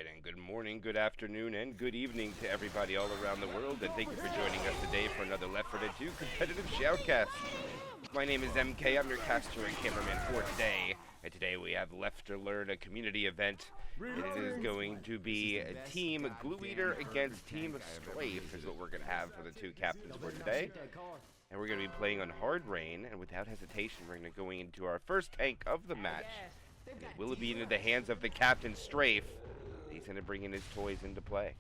right, and good morning, good afternoon, and good evening to everybody all around the world, and thank you for joining us today for another Left 4 Dead 2 competitive shoutcast. My name is MK, I'm your caster and cameraman for today, and today we have Left to Learn, a community event, and it is going to be Team Glueeater against Team Strafe is what we're going to have for the two captains for today. And we're going to be playing on hard rain, and without hesitation, we're going to go into our first tank of the match. And it will be into the hands of the captain, Strafe. He's going to bring in his toys into play.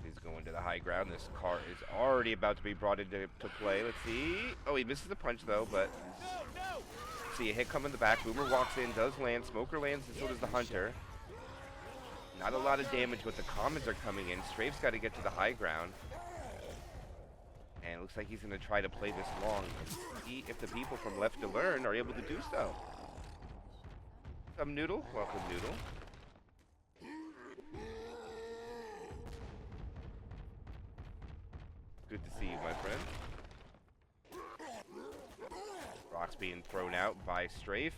He's going to the high ground. This car is already about to be brought into play. Let's see. Oh, he misses the punch, though, but... See a hit come in the back. Boomer walks in, does land. Smoker lands, and so does the Hunter. Not a lot of damage, but the commons are coming in. Strafe's got to get to the high ground. And it looks like he's going to try to play this long and see if the people from Left to Learn are able to do so. Welcome, Noodle. Welcome, Noodle. Good to see you, my friend. Rocks being thrown out by Strafe.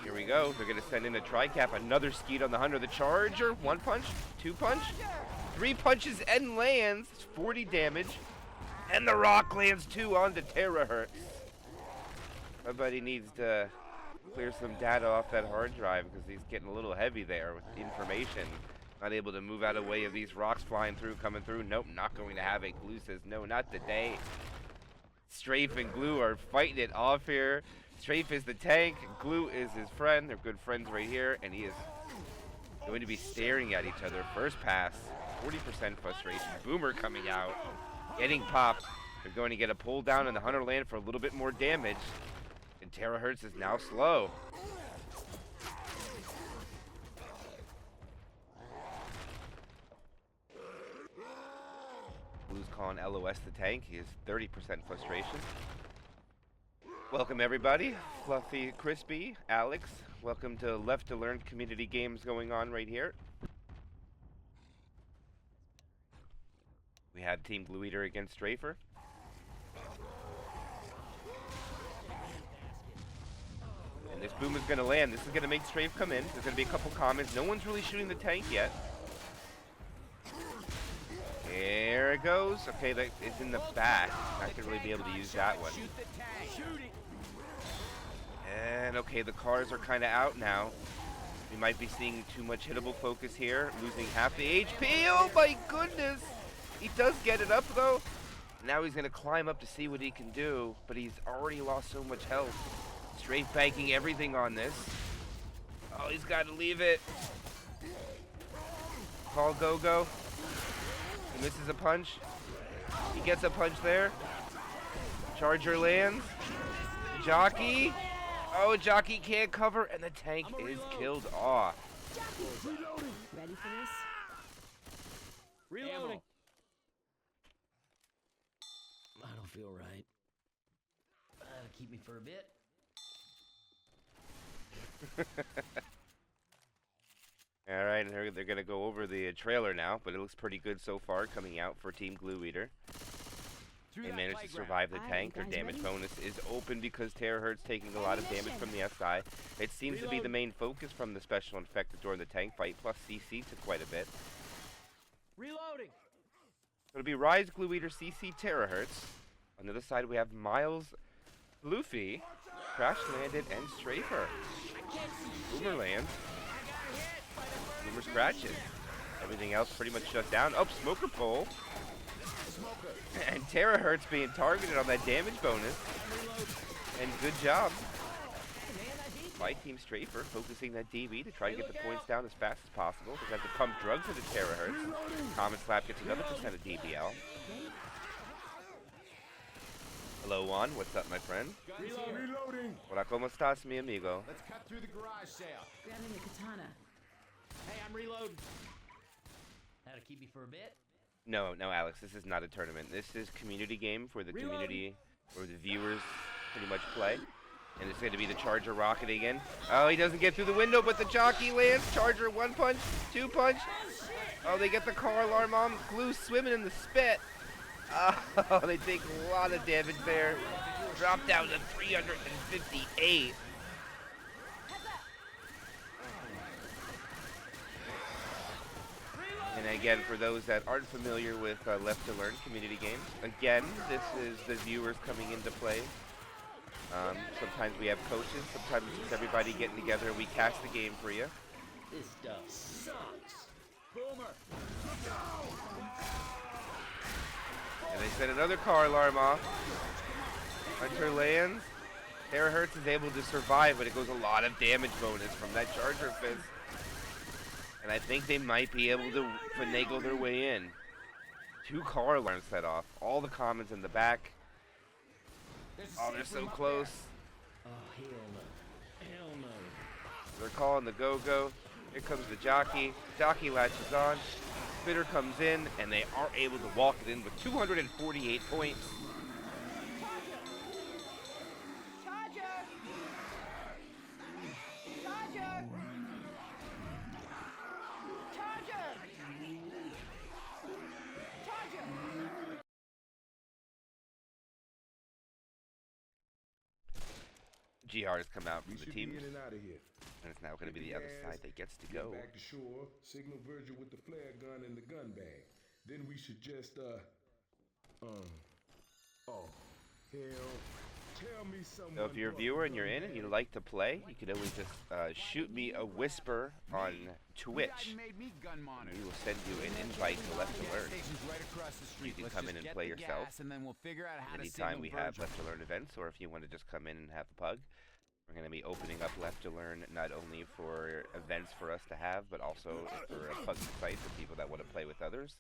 Here we go. They're going to send in a tri-cap. Another skeet on the Hunter. The Charger. One punch. Two punch. Three punches and lands. 40 damage. And the rock lands two onto Terahertz. Everybody needs to clear some data off that hard drive because he's getting a little heavy there with information. Not able to move out of the way of these rocks flying through, coming through. Nope, not going to have it. Glue says, no, not today. Strafe and Glue are fighting it off here. Strafe is the tank, Glue is his friend. They're good friends right here, and he is going to be staring at each other. First pass, 40% frustration. Boomer coming out, getting popped. They're going to get a pull down in the Hunter land for a little bit more damage. And Terahertz is now slow. Blue's calling LOS the tank. He has 30% frustration. Welcome everybody, Fluffy, Crispy, Alex. Welcome to Left to Learn community games going on right here. We have Team Glueeater against Strafer. And this boom is going to land. This is going to make Strafe come in. There's going to be a couple comments. No one's really shooting the tank yet. There it goes. Okay, that is in the back. Not going to really be able to use that one. And okay, the cars are kind of out now. We might be seeing too much hittable focus here. Losing half the HP. Oh my goodness! He does get it up though. Now he's going to climb up to see what he can do. But he's already lost so much health. Strafe banking everything on this. Oh, he's got to leave it. Call go-go. He misses a punch. He gets a punch there. Charger lands. Jockey. Oh, Jockey can't cover, and the tank is killed off. Ready for this? Reloading. I don't feel right. That'll keep me for a bit. All right, and they're going to go over the trailer now, but it looks pretty good so far coming out for Team Glueeater. They managed to survive the tank. Their damage bonus is open because Terahertz taking a lot of damage from the SI. It seems to be the main focus from the special infected during the tank fight, plus CC took quite a bit. Reloading. It'll be Rise, Glueeater, CC, Terahertz. On the other side, we have Miles, Luffy, Crash Landed, and Strafer. Boomer lands. Boomer scratches. Everything else pretty much shut down. Oh, Smoker pull. And Terahertz being targeted on that damage bonus. And good job by Team Strafer, focusing that DB to try to get the points down as fast as possible. They have to pump drugs into Terahertz. Common Slap gets another percent of DBL. Hello, Juan. What's up, my friend? Reloading. Hola, ¿cómo estás, mi amigo? Let's cut through the garage sale. Grabbing the katana. Hey, I'm reloading. That'll keep me for a bit. No, Alex, this is not a tournament. This is community game for the community, where the viewers pretty much play. And it's going to be the Charger rocketing in. Oh, he doesn't get through the window, but the jockey lands. Charger, 1 punch, 2 punch. Oh, they get the car alarm on. Glue swimming in the spit. Oh, they take a lot of damage there. Drop down to 358. And again, for those that aren't familiar with Left to Learn community games, again, this is the viewers coming into play. Sometimes we have coaches, sometimes it's just everybody getting together and we cast the game for you. This stuff sucks. Boomer. And they set another car alarm off. Hunter lands. Terahertz is able to survive, but it goes a lot of damage bonus from that Charger fist. And I think they might be able to finagle their way in. 2 car alarms set off. All the commons in the back. Oh, they're so close. Oh, hell no. Hell no. They're calling the go-go. Here comes the jockey. Jockey latches on. Spitter comes in, and they are able to walk it in with 248 points. Charger! Charger! Charger! Charger! GR has come out from We the should team, be in and out of here. and it's now going to be the other side that gets to go. Get back to shore, signal Virgil with the flare gun and the gun bag. Then we should just, oh, hell, tell me someone. So if you're a viewer and you're in and you like to play, you can always just shoot me a whisper on Twitch. We will send you an invite to Left to Learn. You can come in and play yourself anytime we have Left to Learn events, or if you want to just come in and have a pug. We're going to be opening up Left to Learn not only for events for us to have, but also for a pug site for people that want to play with others.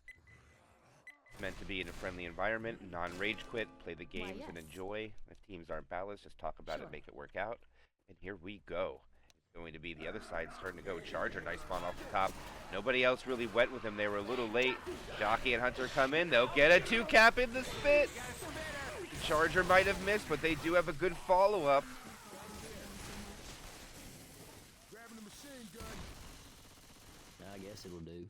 It's meant to be in a friendly environment, non-rage quit, play the games and enjoy. If teams aren't balanced, just talk about it, make it work out. And here we go. It's going to be the other side starting to go. Charger, nice spawn off the top. Nobody else really went with him. They were a little late. Jockey and Hunter come in. They'll get a 2-cap in the spit. Charger might have missed, but they do have a good follow-up. I guess it'll do.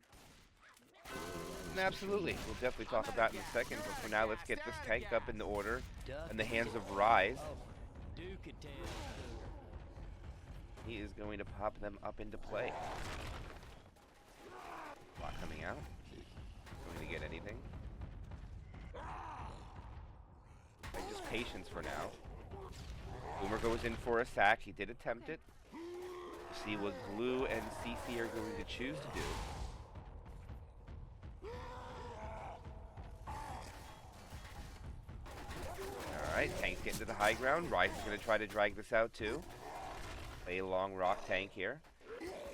Absolutely. We'll definitely talk about it in a second, but for now, let's get this tank up in the order in the hands of Rise. He is going to pop them up into play. Block coming out. Going to get anything. And just patience for now. Boomer goes in for a sack. He did attempt it. We'll see what Glue and CC are going to choose to do. Alright, Tank's getting to the high ground. Rise is going to try to drag this out too. Play a long rock Tank here.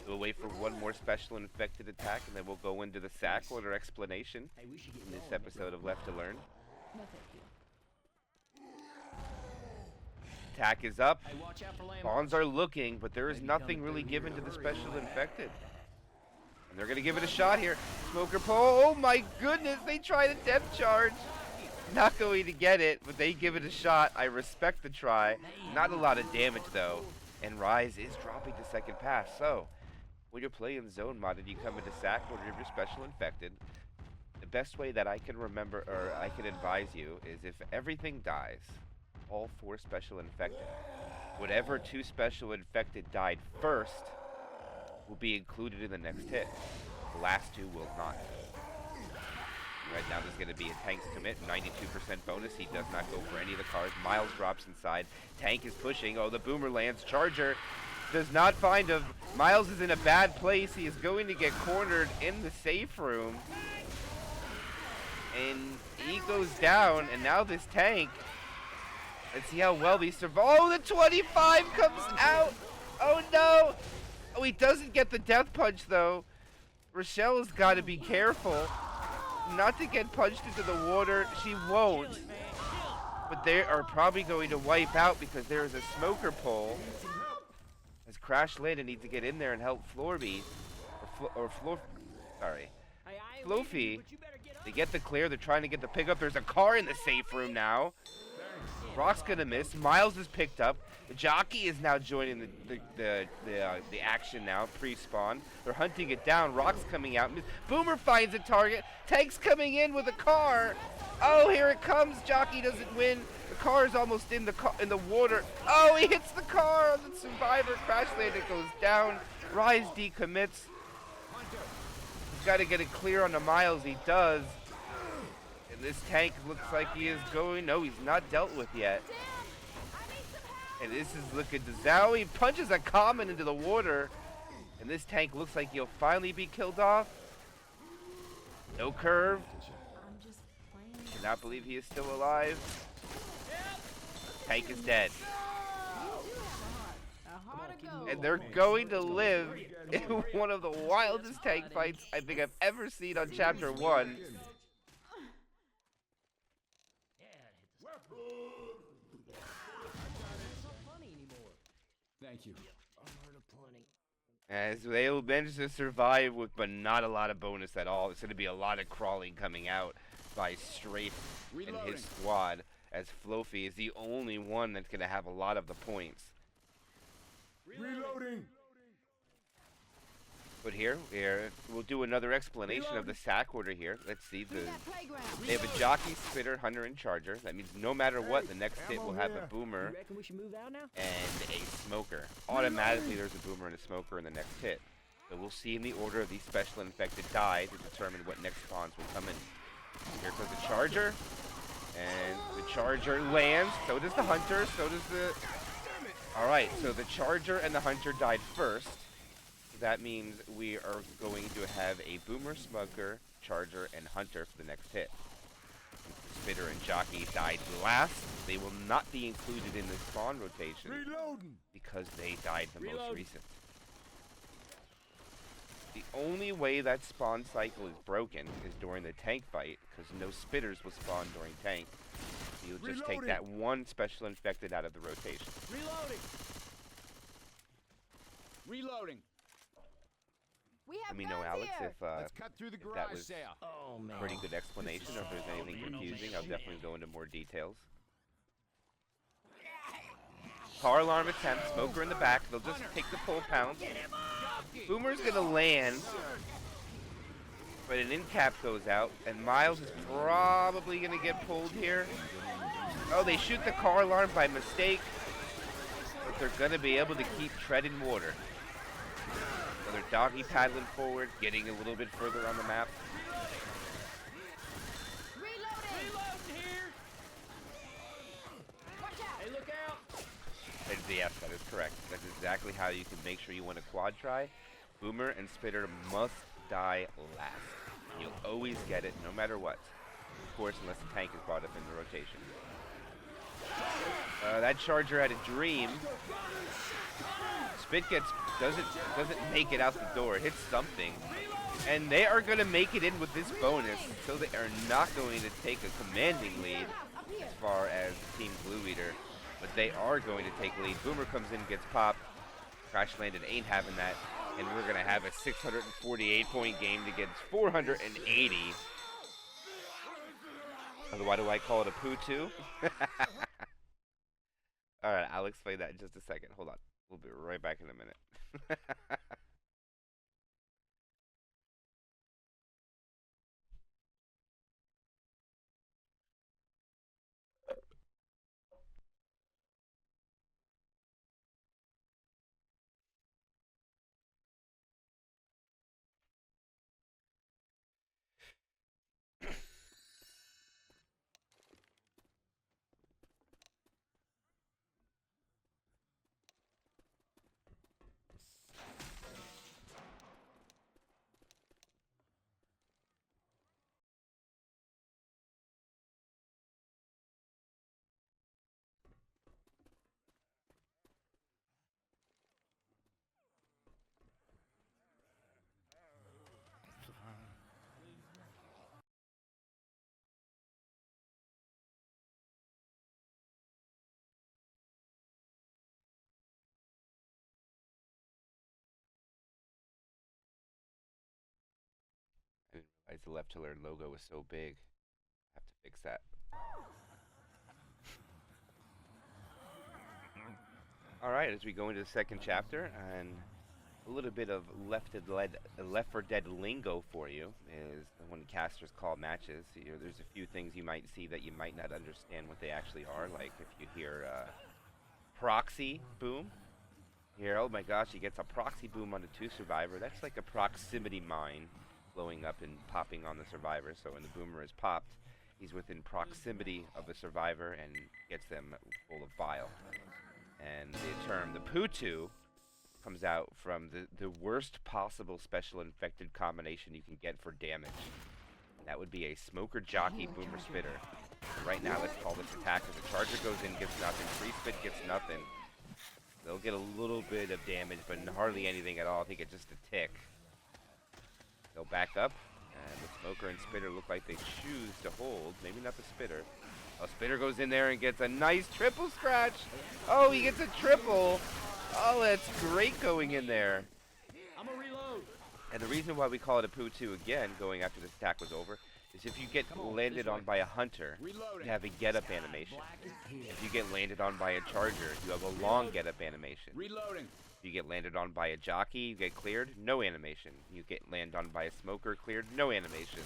We'll wait for one more special infected attack, and then we'll go into the sack order explanation in this episode of Left to Learn. No, thank you. Attack is up. Pawns are looking, but there is nothing really given to the special infected. And they're going to give it a shot here. Smoker pole. Oh my goodness, they tried a depth charge. Not going to get it, but they give it a shot. I respect the try. Not a lot of damage though. And Rise is dropping to second pass. So, when you're playing zone modded, you come into sack order if you're special infected. The best way that I can remember, or I can advise you, is if everything dies, all 4 special infected, whatever 2 special infected died first will be included in the next hit. The last 2 will not. Right now there's going to be a Tank's commit, 92% bonus. He does not go for any of the cards. Miles drops inside. Tank is pushing. Oh, the Boomer lands. Charger does not find him. Miles is in a bad place. He is going to get cornered in the safe room. And he goes down, and now this Tank, let's see how well he survives. Oh, the 25 comes out. Oh, no. Oh, he doesn't get the death punch, though. Rochelle's got to be careful not to get punched into the water. She won't. But they are probably going to wipe out because there is a smoker pole. As Crash Landon needs to get in there and help Floorby. Floofy. They get the clear. They're trying to get the pickup. There's a car in the safe room now. Rock's gonna miss. Miles is picked up. The jockey is now joining the action now, pre-spawn. They're hunting it down. Rock's coming out. Boomer finds a target. Tank's coming in with a car. Oh, here it comes. Jockey doesn't win. The car is almost in the water. Oh, he hits the car. The survivor crash landing goes down. Rise decommits. He's got to get it clear on the Miles. He does. And this tank looks like he is going. No, he's not dealt with yet. And this is looking to Zowie. He punches a common into the water. And this tank looks like he'll finally be killed off. No curve. I'm just playing. Cannot believe he is still alive. Tank is dead. And they're going to live in one of the wildest tank fights I think I've ever seen on Chapter 1. Thank you. As they will manage to survive with but not a lot of bonus at all. It's going to be a lot of crawling coming out by Strafe and his squad, as Flofi is the only one that's going to have a lot of the points. Reloading. But here, we'll do another explanation of the sack order here. Let's see. They have a jockey, spitter, hunter, and charger. That means no matter what, the next hit will have a boomer Reckon we should move out now? and a smoker. Automatically, there's a boomer and a smoker in the next hit. So we'll see in the order of these special infected die to determine what next spawns will come in. Here comes the charger, and the charger lands. So does the hunter. So does the. All right. So the charger and the hunter died first. That means we are going to have a boomer, smoker, charger, and hunter for the next hit. Spitter and jockey died last. They will not be included in the spawn rotation because they died the most recent. The only way that spawn cycle is broken is during the tank fight, because no spitters will spawn during tank. You'll just take that one special infected out of the rotation. Reloading. We have Let me know, guns Alex, here. if that was Oh man. a pretty good explanation, or if there's anything confusing. I'll definitely go into more details. Car alarm attempt, smoker in the back. They'll just take the pole pound. Boomer's gonna land, but an end cap goes out, and Miles is probably gonna get pulled here. Oh, they shoot the car alarm by mistake, but they're gonna be able to keep treading water. So they're doggy paddling forward, getting a little bit further on the map. Yes, that is correct. That's exactly how you can make sure you win a quad try. Boomer and Spitter must die last. You'll always get it, no matter what. Of course, unless the tank is brought up in the rotation. That charger had a dream. Spit doesn't make it out the door. It hits something. And they are going to make it in with this bonus, so they are not going to take a commanding lead as far as Team Glueeater. But they are going to take lead. Boomer comes in, gets popped. Crash landed, ain't having that. And we're going to have a 648-point game against 480. Why do I call it a poo-too? Alright, I'll explain that in just a second. Hold on. We'll be right back in a minute. I didn't realize the Left to Learn logo was so big. I have to fix that. All right, as we go into the second chapter, and a little bit of Left 4 Dead lingo for you is when casters call matches. There's a few things you might see that you might not understand what they actually are. Like if you hear proxy boom, you hear, oh my gosh, he gets a proxy boom on the 2 survivor. That's like a proximity mine blowing up and popping on the survivor. So when the boomer is popped, he's within proximity of the survivor and gets them full of bile. And the term, the Putu, comes out from the worst possible special infected combination you can get for damage. And that would be a smoker jockey boomer spitter. And right now, let's call this attacker. The charger goes in, gets nothing. Free spit gets nothing. They'll get a little bit of damage, but hardly anything at all. I think it's just a tick. They'll back up, and the smoker and spitter look like they choose to hold. Maybe not the spitter. Oh, spitter goes in there and gets a nice triple scratch. Oh, he gets a triple. Oh, that's great going in there. I'm gonna reload. And the reason why we call it a Poo-2 again, going after this attack was over, is if you get landed on by a hunter, you have a get-up animation. If you get landed on by a charger, you have a long get-up animation. Reloading. If you get landed on by a jockey, you get cleared, no animation. You get landed on by a smoker, cleared, no animation.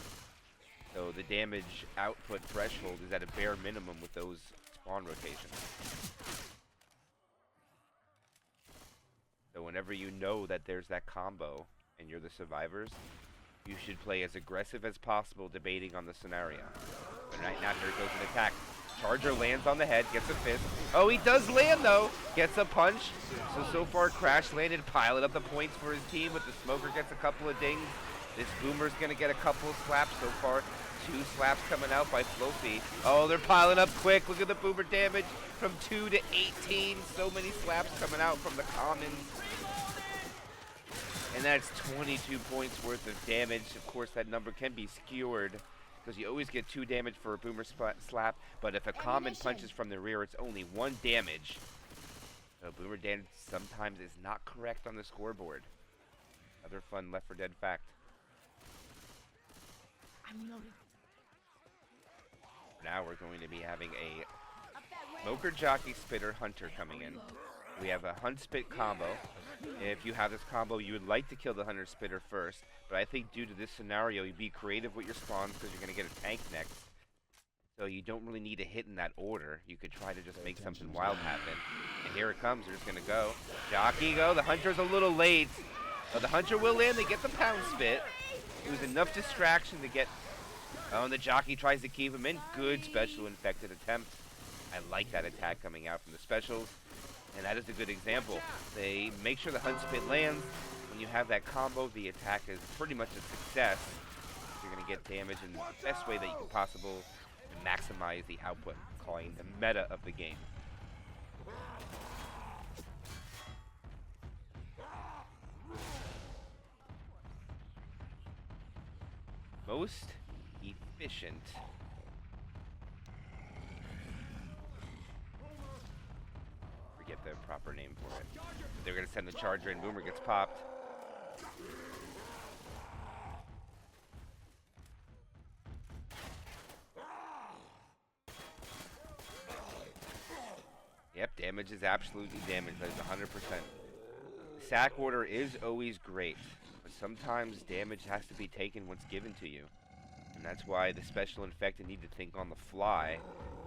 So the damage output threshold is at a bare minimum with those spawn rotations. So whenever you know that there's that combo and you're the survivors, you should play as aggressive as possible debating on the scenario. But right now, here goes an attack. Charger lands on the head, gets a fist. Oh, he does land though! Gets a punch. So far, Crash landed, piling up the points for his team, but the Smoker gets a couple of dings. This Boomer's gonna get a couple of slaps so far. 2 slaps coming out by Flofi. Oh, they're piling up quick. Look at the Boomer damage from 2 to 18. So many slaps coming out from the commons. And that's 22 points worth of damage. Of course, that number can be skewered because you always get 2 damage for a Boomer slap. But if a common punches from the rear, it's only 1 damage. So Boomer damage sometimes is not correct on the scoreboard. Another fun Left 4 Dead fact. I'm reloading. Now we're going to be having a Smoker Jockey Spitter Hunter coming in. We have a Hunt Spit combo. If you have this combo, you would like to kill the Hunter Spitter first, but I think due to this scenario, you'd be creative with your spawns because you're going to get a tank next. So you don't really need a hit in that order. You could try to just make something wild happen. And here it comes. They're just going to go. Jockey go. The Hunter's a little late. But the Hunter will land. They get the Pound Spit. It was enough distraction to get... Oh, and the Jockey tries to keep him in. Good special infected attempt. I like that attack coming out from the specials. And that is a good example. They make sure the Hunt Spit lands. When you have that combo, the attack is pretty much a success. You're going to get damage in the best way that you can possibly maximize the output, calling the meta of the game. Most efficient. Forget the proper name for it. But they're going to send the charger and Boomer gets popped. Yep, damage is absolutely damage. That is 100%. Sack order is always great, but sometimes damage has to be taken once given to you. And that's why the special infected need to think on the fly.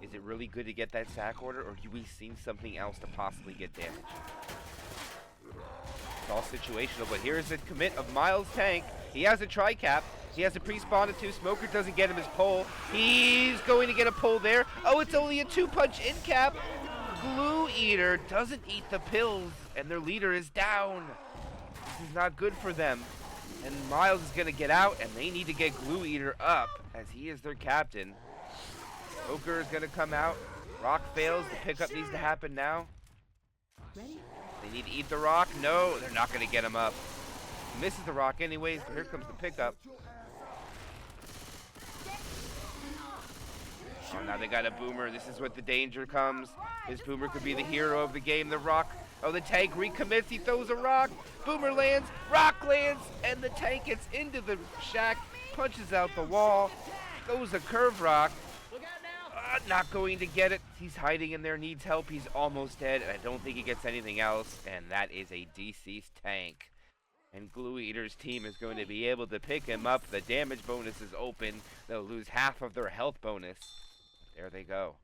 Is it really good to get that sack order, or do we see something else to possibly get damage? It's all situational, but here's the commit of Miles' tank. He has a tri-cap. He has a pre-spawn to 2. Smoker doesn't get him his pull. He's going to get a pull there. Oh, it's only a 2-punch in cap. Glueeater doesn't eat the pills, and their leader is down. This is not good for them. And Miles is going to get out, and they need to get Glueeater up, as he is their captain. Smoker is going to come out. Rock fails. The pickup needs to happen now. Ready? They need to eat the rock. No, they're not going to get him up. He misses the rock anyways, but here comes the pickup. Oh, now they got a Boomer. This is what the danger comes. This Boomer could be the hero of the game. The rock. Oh, the tank recommits. He throws a rock. Boomer lands. Rock lands. And the tank gets into the shack. Punches out the wall. Throws a curve rock. Not going to get it. He's hiding in there, needs help. He's almost dead, and I don't think he gets anything else. And that is a deceased tank. And Glueeater's team is going to be able to pick him up. The damage bonus is open. They'll lose half of their health bonus. There they go.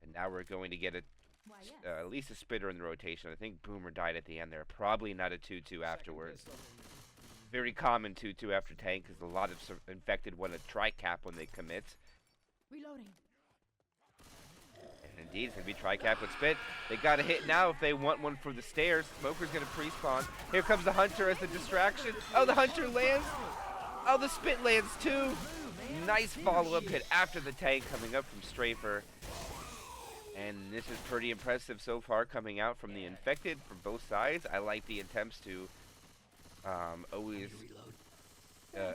And now we're going to get at least a spitter in the rotation. I think Boomer died at the end there. Probably not a 2-2 afterwards. Very common 2-2 after tank because a lot of infected want a tri-cap when they commit. Reloading. And indeed, it's going to be tri-cap with spit. They got a hit now if they want one for the stairs. Smoker's going to pre-spawn. Here comes the Hunter as the distraction. Oh, the Hunter lands. Oh, the spit lands too. Nice follow-up hit after the tank coming up from Strafe. And this is pretty impressive so far coming out from the infected from both sides. I like the attempts to always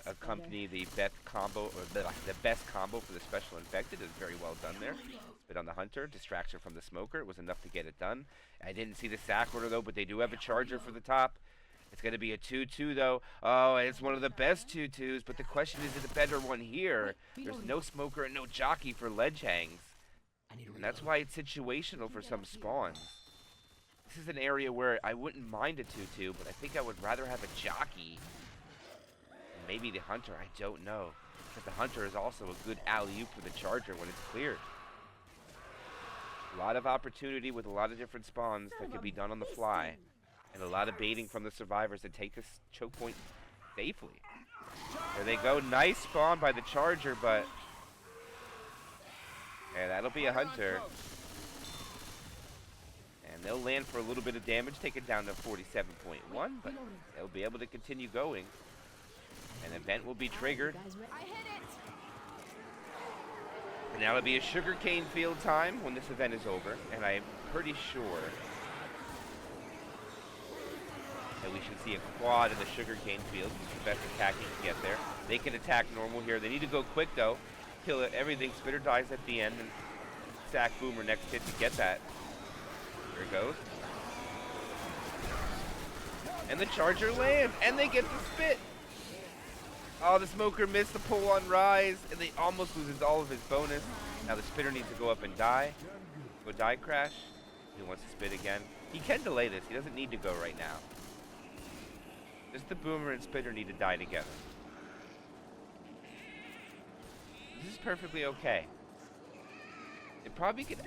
accompany the best combo, or the best combo for the special infected is very well done there. Spit on the Hunter, distraction from the Smoker was enough to get it done. I didn't see the sack order though, but they do have a charger for the top. It's going to be a 2-2 though. Oh, and it's one of the best 2-2s, but the question is it a better one here? There's no Smoker and no jockey for ledge hangs. And that's why it's situational for some spawns. This is an area where I wouldn't mind a 2-2, but I think I would rather have a jockey. And maybe the Hunter, I don't know. But the Hunter is also a good alley-oop for the charger when it's cleared. A lot of opportunity with a lot of different spawns that could be done on the fly. And a lot of baiting from the survivors to take this choke point safely. There they go. Nice spawn by the charger, but... and that'll be a Hunter. And they'll land for a little bit of damage, take it down to 47.1, but they'll be able to continue going. An event will be triggered. I hit it. And now it'll be a sugarcane field time when this event is over, and I'm pretty sure that we should see a quad in the sugarcane field. It's the best attack you can get there. They can attack normal here. They need to go quick though. Kill it, everything. Spitter dies at the end and sack Boomer next hit to get that. Here it goes. And the charger lands, and they get the spit. Oh, the Smoker missed the pull on Rise, and they almost loses all of his bonus. Now the Spitter needs to go up and die. Go die crash. He wants to spit again. He can delay this. He doesn't need to go right now. Just the Boomer and Spitter need to die together. This is perfectly okay. They probably could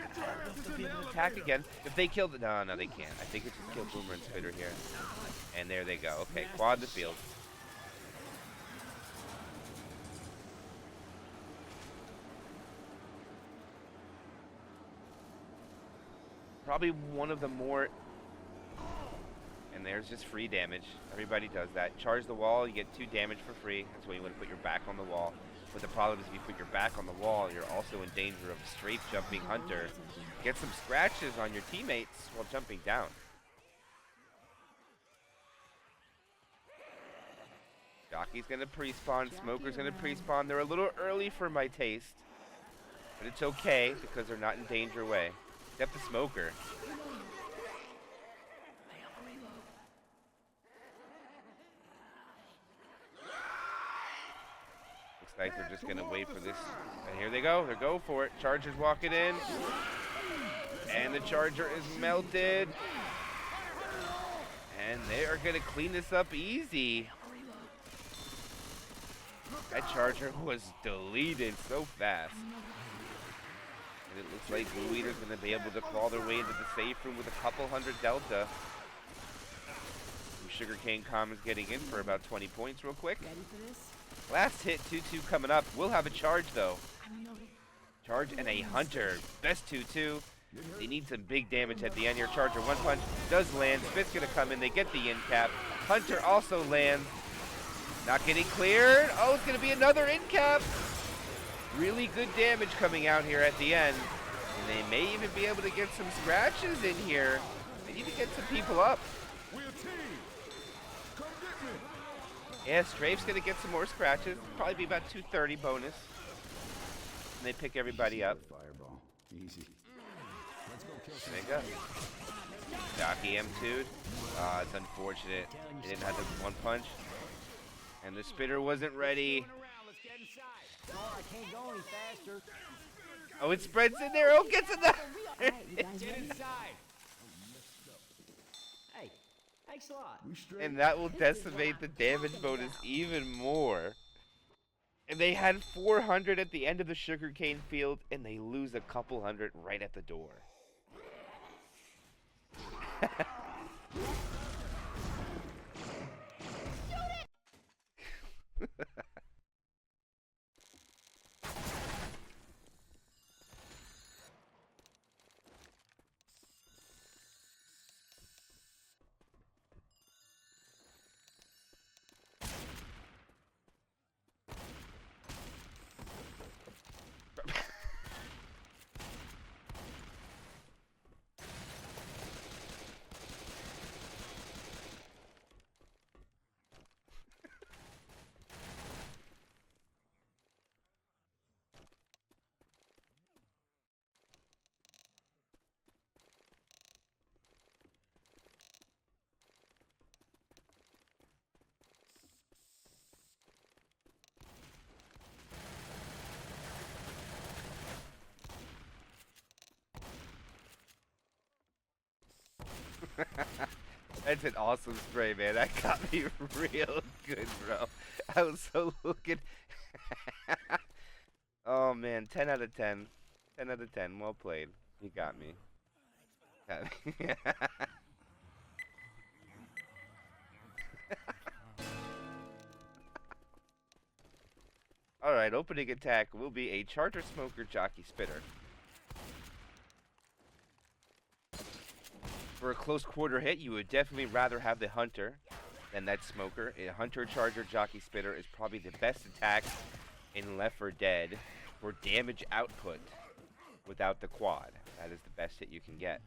be able to attack again if they kill the. No, they can't. I think it's just kill Boomer and Spitter here. And there they go. Okay, quad the field. Probably one of the more. And there's just free damage. Everybody does that. Charge the wall, you get 2 damage for free. That's when you want to put your back on the wall. But the problem is if you put your back on the wall, you're also in danger of strafe jumping Hunter. Get some scratches on your teammates while jumping down. Jockey's going to pre-spawn. Smoker's going to pre-spawn. They're a little early for my taste. But it's okay because they're not in danger way. Except the Smoker. Like they're just gonna wait for this, and here they go. They go for it. Charger's walking in, and the Charger is melted, and they are gonna clean this up easy. That Charger was deleted so fast, and it looks like Glueeater's gonna be able to claw their way into the safe room with a couple hundred delta. Sugarcane Commons getting in for about 20 points real quick. Ready for this? Last hit, 2-2 coming up. We'll have a charge, though. Charge and a Hunter. Best 2-2. They need some big damage at the end here. Charger, 1 punch. Does land. Spit's going to come in. They get the in cap. Hunter also lands. Not getting cleared. Oh, it's going to be another in cap. Really good damage coming out here at the end. And they may even be able to get some scratches in here. They need to get some people up. Yeah, Strafe's going to get some more scratches. Probably be about 230 bonus. And they pick everybody up. Fireball. Easy. There you go. Jockey M2'd. It's unfortunate. He didn't have the 1 punch. And the Spitter wasn't ready. I can't go any faster. Oh, it spreads in there. Oh, gets in there. Alright, you guys Get ready? inside. Hey, thanks a lot. We straight. And that will decimate the damage bonus even more. And they had 400 at the end of the sugarcane field, and they lose a couple hundred right at the door. That's an awesome spray, man. That got me real good, bro. I was so looking. Oh, man. 10 out of 10. 10 out of 10. Well played. You got me. Got me. Alright, opening attack will be a Charger Smoker Jockey Spitter. For a close quarter hit, you would definitely rather have the Hunter than that Smoker. A Hunter Charger Jockey Spitter is probably the best attack in Left 4 Dead for damage output without the quad. That is the best hit you can get.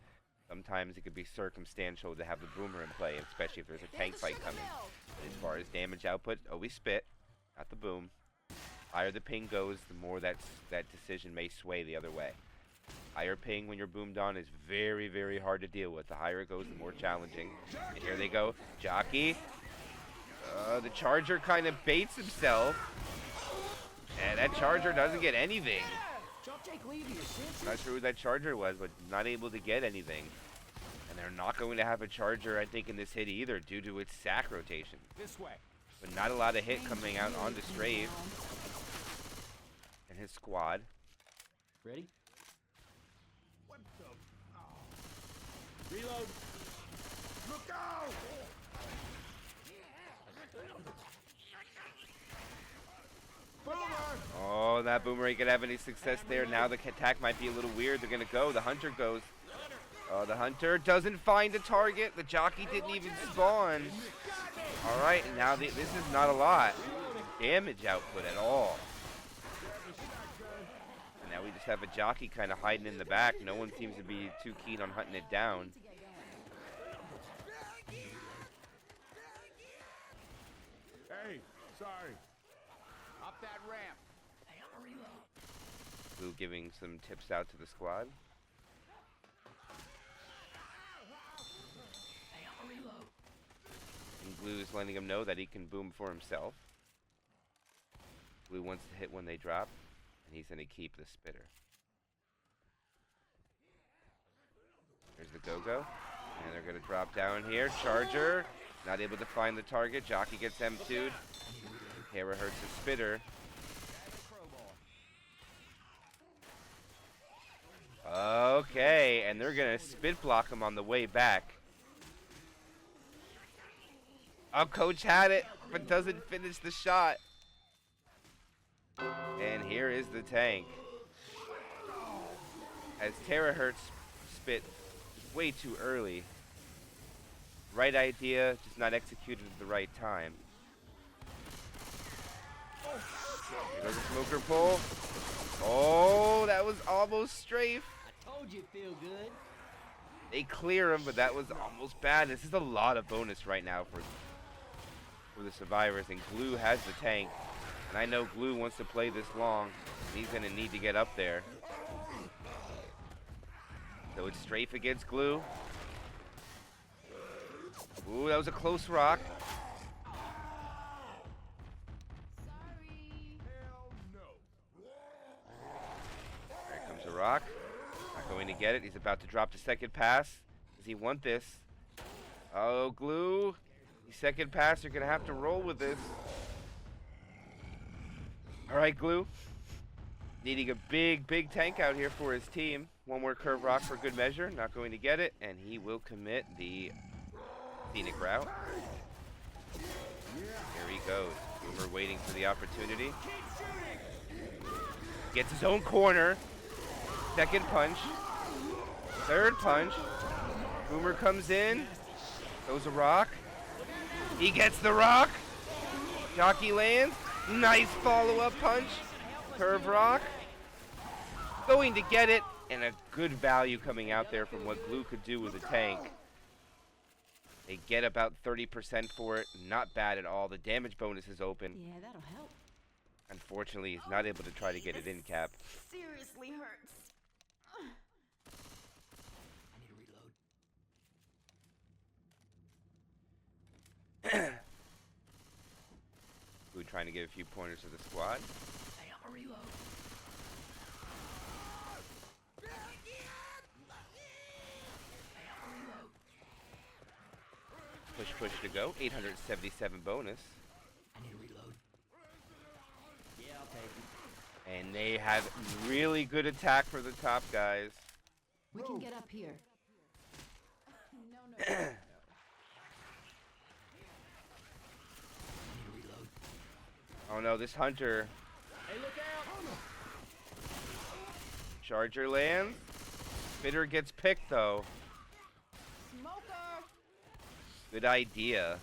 Sometimes it could be circumstantial to have the Boomer in play, especially if there's a tank fight coming. But as far as damage output, always spit, not the boom. Higher the ping goes, the more that decision may sway the other way. Higher ping when you're boomed on is very, very hard to deal with. The higher it goes, the more challenging. And here they go. Jockey. The Charger kind of baits himself. And that Charger doesn't get anything. Not sure who that Charger was, but not able to get anything. And they're not going to have a Charger, I think, in this hit either, due to its sack rotation. This way. But not a lot of hit coming out onto Strafe and his squad. Ready? Reload. Look out! Boomer! Oh, that Boomer ain't gonna have any success there. Now the attack might be a little weird. They're gonna go. The Hunter goes. Oh, the Hunter doesn't find a target. The Jockey didn't even spawn. All right, now this is not a lot damage output at all. Now we just have a Jockey kind of hiding in the back. No one seems to be too keen on hunting it down. Hey, sorry. Up that ramp. Blue giving some tips out to the squad. And Blue is letting him know that he can boom for himself. Blue wants to hit when they drop, and he's going to keep the spitter. There's the go-go. And they're going to drop down here. Charger, not able to find the target. Jockey gets M2'd. Terahertz the spitter. Okay, and they're going to spit block him on the way back. Oh, Coach had it, but doesn't finish the shot. And here is the tank. As Terahertz spit way too early. Right idea, just not executed at the right time. Here goes a smoker pull. Oh, that was almost Strafe. I told you it'd feel good. They clear him, but that was almost bad. This is a lot of bonus right now for the survivors, and Glue has the tank. And I know Glue wants to play this long, and he's going to need to get up there. So it's Strafe against Glue. Ooh, that was a close rock. Sorry. Hell no. Here comes rock. Not going to get it. He's about to drop the second pass. Does he want this? Oh, Glue. The second pass, you're going to have to roll with this. All right, Glue. Needing a big tank out here for his team. One more curve rock for good measure. Not going to get it, and he will commit the scenic route. Here he goes. Boomer waiting for the opportunity. Gets his own corner. Second punch. Third punch. Boomer comes in. Throws a rock. He gets the rock. Jockey lands. Nice follow-up punch. Curve rock. Going to get it. And a good value coming out there from what Glue could do with a tank. They get about 30% for it. Not bad at all. The damage bonus is open. Yeah, that'll help. Unfortunately, he's not able to try to get it in, Cap. Seriously hurts. I need to reload. Glue trying to give a few pointers to the squad. Hey, I'm a reload. Push to go. 877 bonus. I need to reload. Yeah, I'll take it. And they have really good attack for the top guys. We can get up here. No. I need to reload. Oh no, this hunter. Hey, look out! Charger lands. Spitter gets picked though. Smoker. Good idea.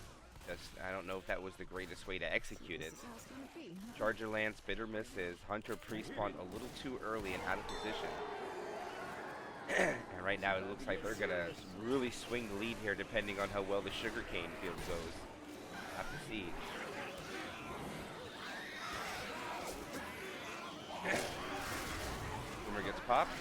Just, I don't know if that was the greatest way to execute it. This is how it's gonna be, huh? Charger lands, Spitter misses. Hunter pre-spawned a little too early and out of position. And right now it looks like they're gonna really swing the lead here depending on how well the sugarcane field goes. Have to see. Boomer gets popped.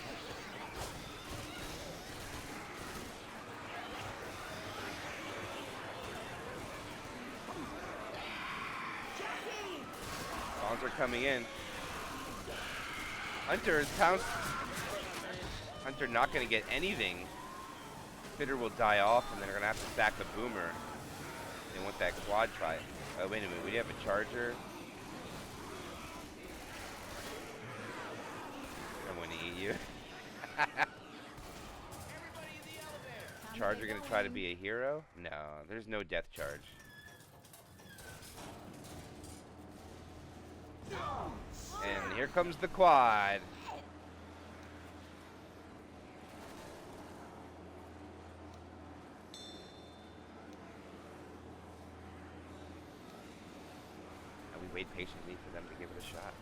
Spawns are coming in. Hunter is pounced. Hunter not going to get anything. Spitter will die off, and then they're going to have to stack the Boomer. They want that quad try. Oh, wait a minute. We have a Charger. I want to eat you. Charger going to try to be a hero? No, there's no death charge. And here comes the quad. And we wait patiently for them to give it a shot.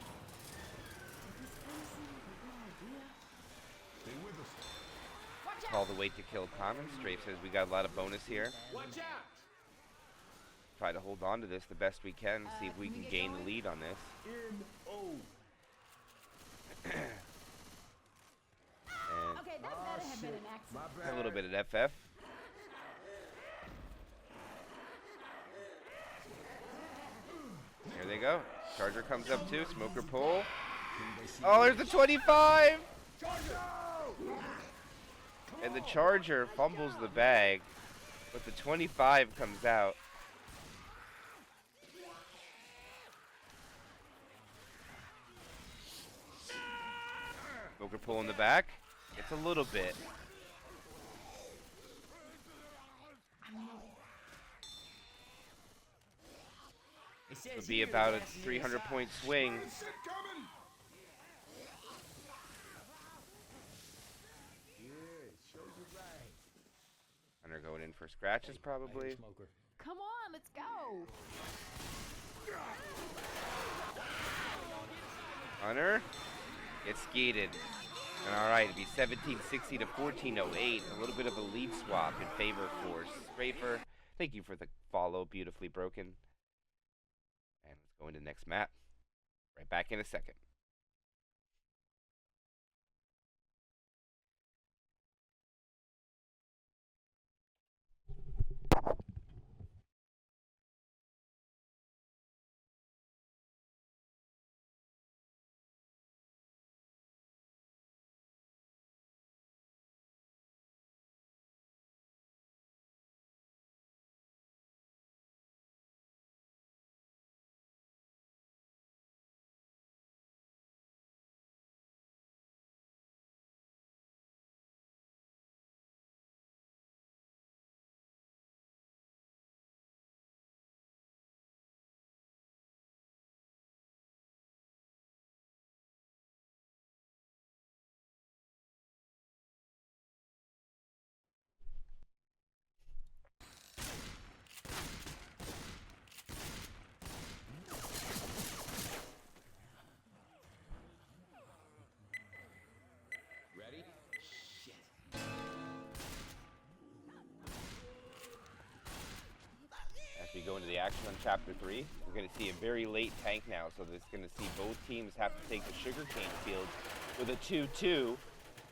Stay with us. Watch Call out. the wait to kill common. Strafe says we got a lot of bonus here. Watch out! Try to hold on to this the best we can. See if we can gain the lead on this. N-O. And Okay, that better have been an My accident. bad. a little bit of FF. Here they go. Charger comes up too. Smoker pull. Oh, there's the 25! And the Charger fumbles the bag, but the 25 comes out. Smoker pull in the back. It's a little bit. It says It'll be here about a that's the 300-point swing. Shit coming! Yeah, shows you right. Hunter going in for scratches probably. Smoker. Come on, let's go. Hunter gets skeeted. And all right, it'd be 1760 to 1408. A little bit of a lead swap in favor for Strafer. Thank you for the follow, beautifully broken. And let's go into the next map. Right back in a second. go into the action on Chapter 3. We're going to see a very late tank now, so this is going to see both teams have to take the sugarcane field with a 2-2.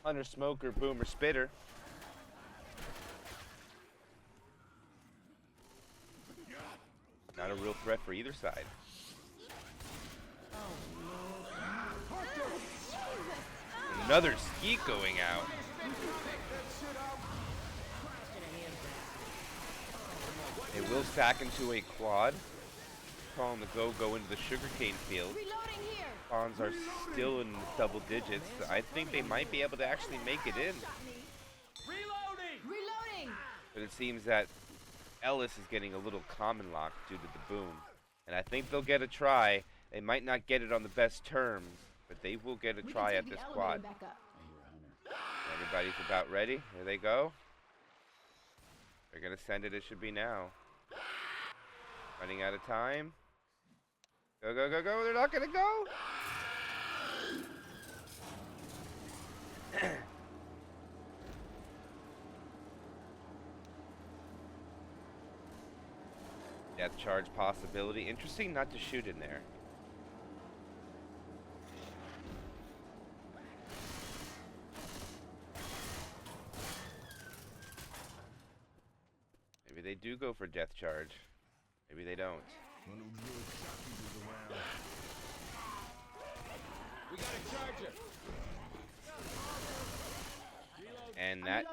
Hunter, Smoker, Boomer, Spitter. Not a real threat for either side. Another skeet going out. They will stack into a quad. Calling the go into the sugarcane field. Reloading here. Pawns are still in double digits. I think they might be able to actually make it in. Reloading. But it seems that Ellis is getting a little common lock due to the boom. And I think they'll get a try. They might not get it on the best terms, but they will get a try at this quad. Everybody's about ready. Here they go. They're going to send it. It should be now. Running out of time. Go, go, go, go. They're not going to go. Death charge possibility. Interesting not to shoot in there. Maybe they do go for death charge. Maybe they don't. We got a charger. And that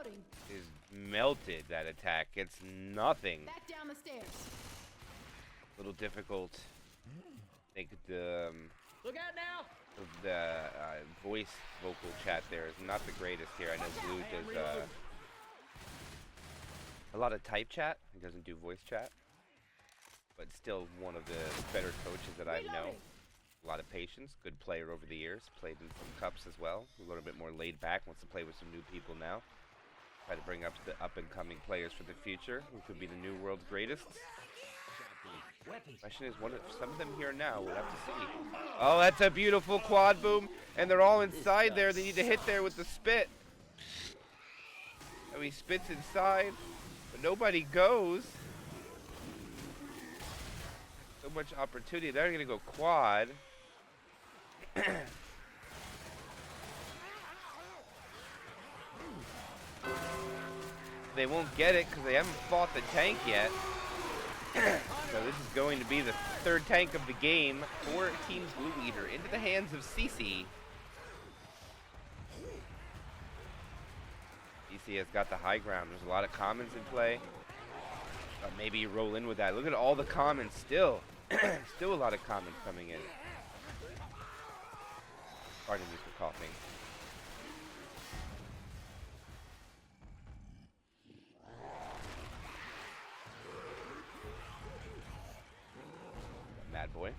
is melted, that attack. It's nothing. Back down the stairs. A little difficult. I think the Look out now! voice vocal chat there is not the greatest here. I know Blue does a lot of type chat. He doesn't do voice chat. But still one of the better coaches that I know. A lot of patience, good player over the years. Played in some cups as well. A little bit more laid back. Wants to play with some new people now. Try to bring up the up-and-coming players for the future, who could be the new world's greatest. Question is, what if some of them here now? We'll have to see. Oh, that's a beautiful quad boom, and they're all inside there. They need to hit there with the spit. Oh, he spits inside, but nobody goes. So much opportunity. They're gonna go quad. They won't get it because they haven't fought the tank yet. So this is going to be the third tank of the game for Team Glueeater into the hands of CC. CC has got the high ground. There's a lot of commons in play. But maybe you roll in with that. Look at all the commons still. Still a lot of commons coming in. Pardon me for coughing. Mad boy.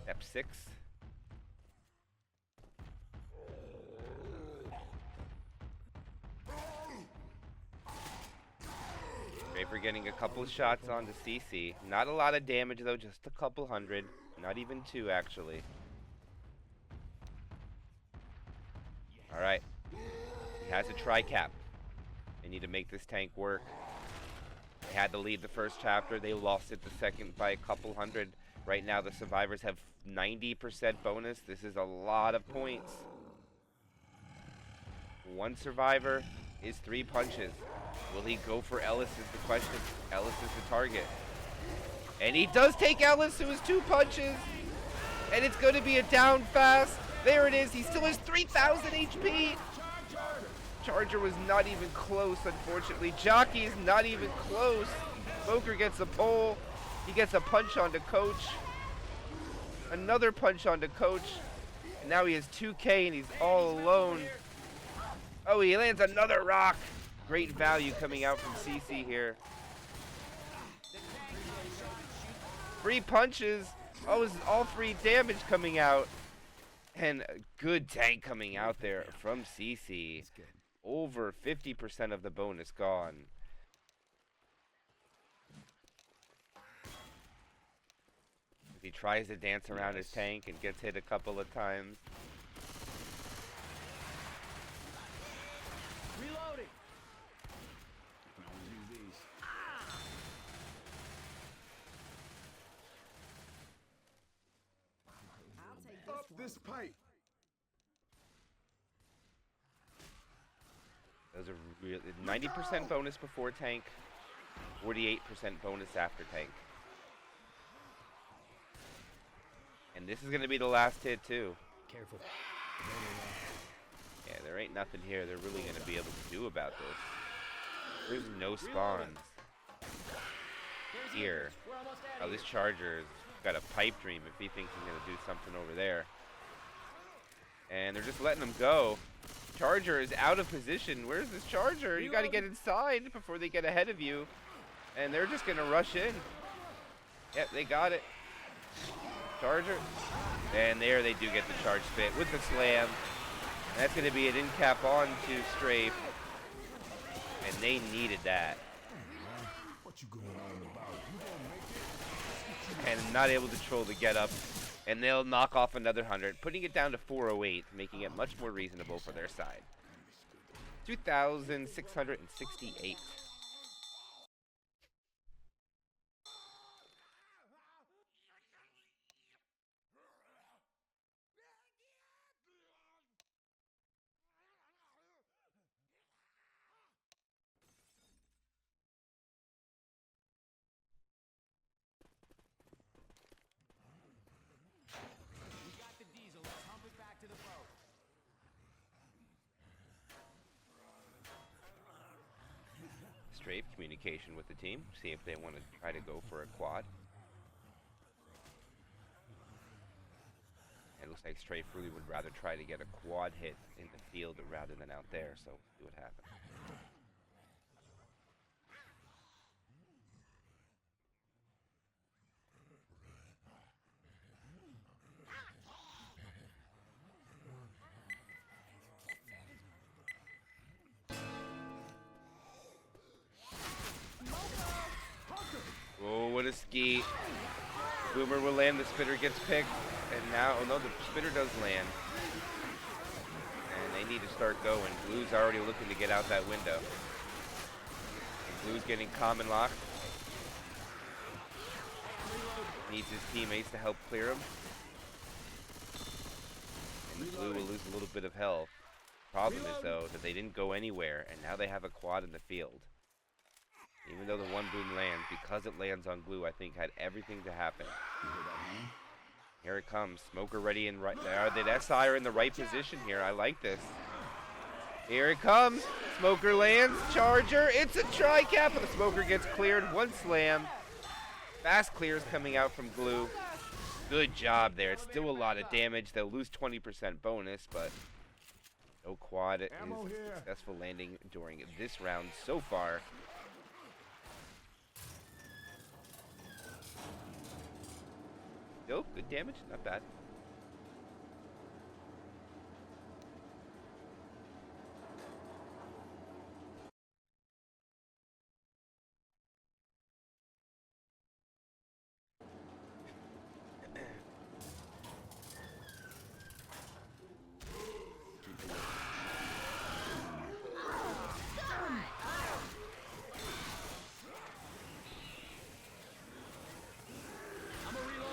Step 6. Strafe getting a couple of shots onto CC. Not a lot of damage though, just a couple hundred. Not even 2 actually. Alright. He has a tri-cap. They need to make this tank work. They had to lead the first chapter. They lost it the second by a couple hundred. Right now the survivors have 90% bonus. This is a lot of points. 1 survivor is 3 punches. Will he go for Ellis is the question. Ellis is the target. And he does take Ellis, who is 2 punches. And it's going to be a down fast. There it is. He still has 3,000 HP. Charger was not even close, unfortunately. Jockey is not even close. Smoker gets a pole. He gets a punch onto Coach. Another punch onto Coach. And now he has 2K and he's all alone. Oh, he lands another rock. Great value coming out from CC here. 3 punches. Oh, this is all 3 damage coming out. And a good tank coming out there from CC. Over 50% of the bonus gone. As he tries to dance around his tank and gets hit a couple of times. Reloading. this pipe. Those are really 90% bonus before tank, 48% bonus after tank. And this is going to be the last hit too. Careful. Yeah, there ain't nothing here they're really going to be able to do about this. There's no spawns here. Oh, this Charger's got a pipe dream if he thinks he's going to do something over there. And they're just letting him go. Charger is out of position. Where's this Charger? You got to get inside before they get ahead of you. And they're just going to rush in. Yep, they got it. Charger. And there they do get the charge spit with the slam. And that's going to be an in cap on to Strafe. And they needed that. What you going on about? You gonna make it? And not able to troll the get up. And they'll knock off another 100, putting it down to 408, making it much more reasonable for their side. 2,668. Strafe communication with the team, see if they want to try to go for a quad. It looks like Strafe really would rather try to get a quad hit in the field rather than out there, so we'll see what happens. Oh, what a ski. Boomer will land, the spitter gets picked, and now, oh no, the spitter does land. And they need to start going. Glue's already looking to get out that window. And Glue's getting common locked. Needs his teammates to help clear him. And Glue will lose a little bit of health. Problem is, though, that they didn't go anywhere, and now they have a quad in the field. Even though the one boom lands, because it lands on Glue, I think had everything to happen. Here it comes. Smoker ready and right there. The SI are in the right position here. I like this. Here it comes. Smoker lands. Charger. It's a tri-cap, but the Smoker gets cleared. One slam. Fast clears coming out from Glue. Good job there. It's still a lot of damage. They'll lose 20% bonus, but no quad is a successful landing during this round so far. Still, good damage, not bad.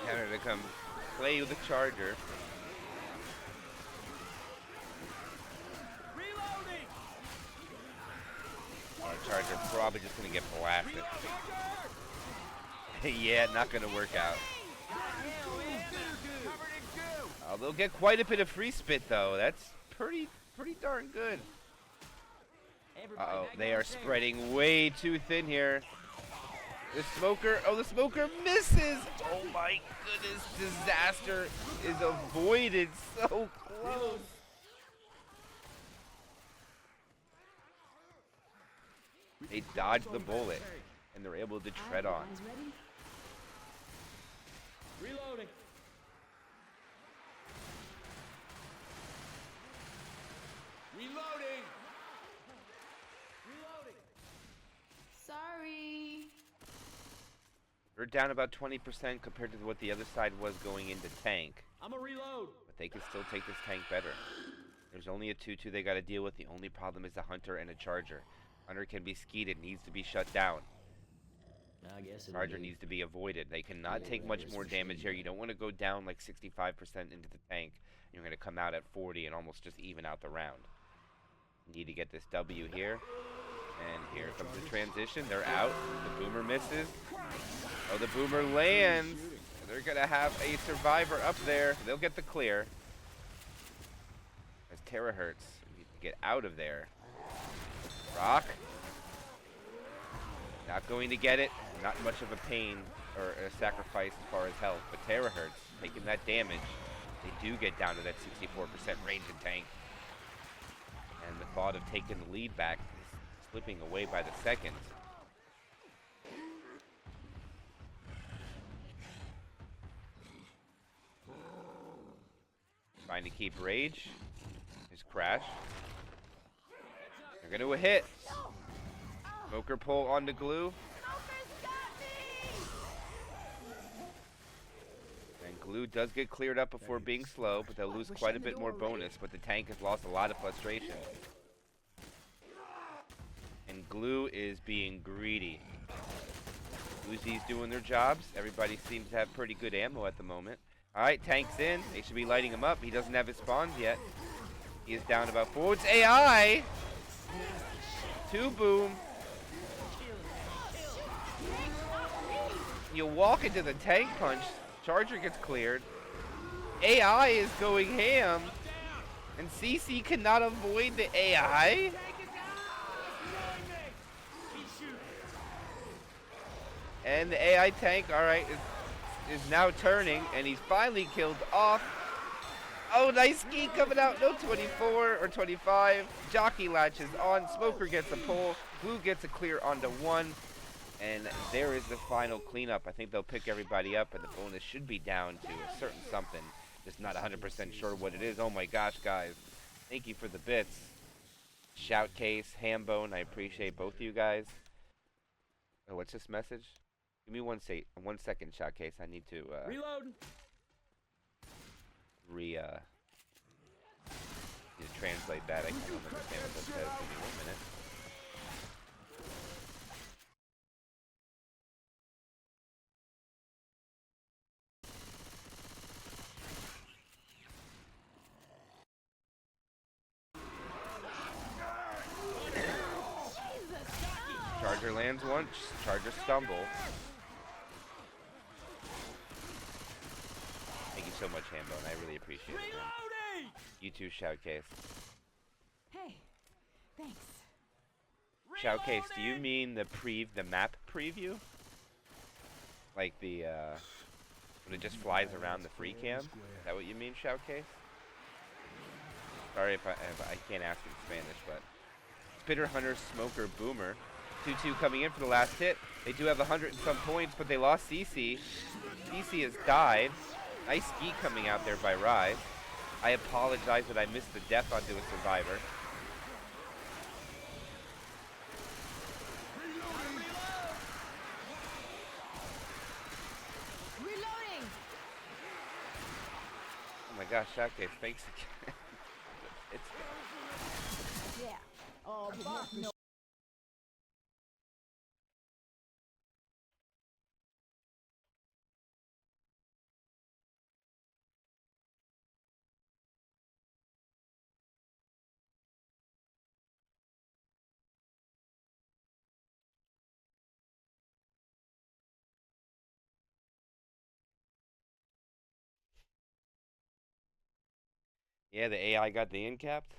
Canada come play with the Charger. Charger probably just gonna get blasted. Yeah, not gonna work out. Oh, they'll get quite a bit of free spit though. That's pretty darn good. Uh-oh, they are spreading way too thin here. The Smoker, oh, the Smoker misses! Oh my goodness, disaster is avoided so close. They dodged the bullet, and they're able to tread on. Reloading. Reloading. Sorry. They're down about 20% compared to what the other side was going into tank. I'm a reload. But they can still take this tank better. There's only a 2-2 they gotta deal with. The only problem is a Hunter and a Charger. Hunter can be skied, it needs to be shut down. I guess it'll Charger do. needs to be avoided. They cannot take much more damage here. You don't want to go down like 65% into the tank. You're going to come out at 40 and almost just even out the round. You need to get this W here. And here comes the transition. They're out. The boomer misses. Oh, the boomer lands. They're going to have a survivor up there. They'll get the clear. As Terahertz needs to get out of there. Rock. Not going to get it. Not much of a pain or a sacrifice as far as health. But Terahertz taking that damage. They do get down to that 64% range and tank. And the thought of taking the lead back is slipping away by the seconds. Trying to keep rage. His crash. They're going to hit. Smoker pull onto Glue. And Glue does get cleared up before being slow, but they'll lose quite a bit more bonus, but the tank has lost a lot of frustration. And Glue is being greedy. Uzi's doing their jobs. Everybody seems to have pretty good ammo at the moment. Alright, tank's in. They should be lighting him up. He doesn't have his spawns yet. He is down about 4. It's AI! 2 boom. You walk into the tank punch. Charger gets cleared. AI is going ham. And CC cannot avoid the AI. And the AI tank, alright, is now turning. And he's finally killed off. Oh, nice ski coming out. No 24 or 25. Jockey latches on. Smoker gets a pull. Glue gets a clear onto 1. And there is the final cleanup. I think they'll pick everybody up, and the bonus should be down to a certain something. Just not 100% sure what it is. Oh my gosh, guys. Thank you for the bits. Shoutcase, Hambone, I appreciate both of you guys. Oh, what's this message? Give me 1 second, Shoutcase. I need to, Reload. need to translate that. I can't understand what that says. Give me 1 minute. Charger lands once. Charger stumble. Thank you so much, Hambone. I really appreciate it, man. You too, Shoutcase. Hey, thanks. Shoutcase, do you mean the map preview? Like the, when it just flies around the free cam? Is that what you mean, Shoutcase? Sorry if I can't ask in Spanish, but... Spitter Hunter, Smoker, Boomer. 2-2 coming in for the last hit. They do have 100 and some points, but they lost CC. CC has died. Nice ski coming out there by Rise. I apologize that I missed the death onto a survivor. Reloading. Oh my gosh, Shoutcase, thanks again. It's Yeah. Oh, fuck no. yeah, the AI got the incapped.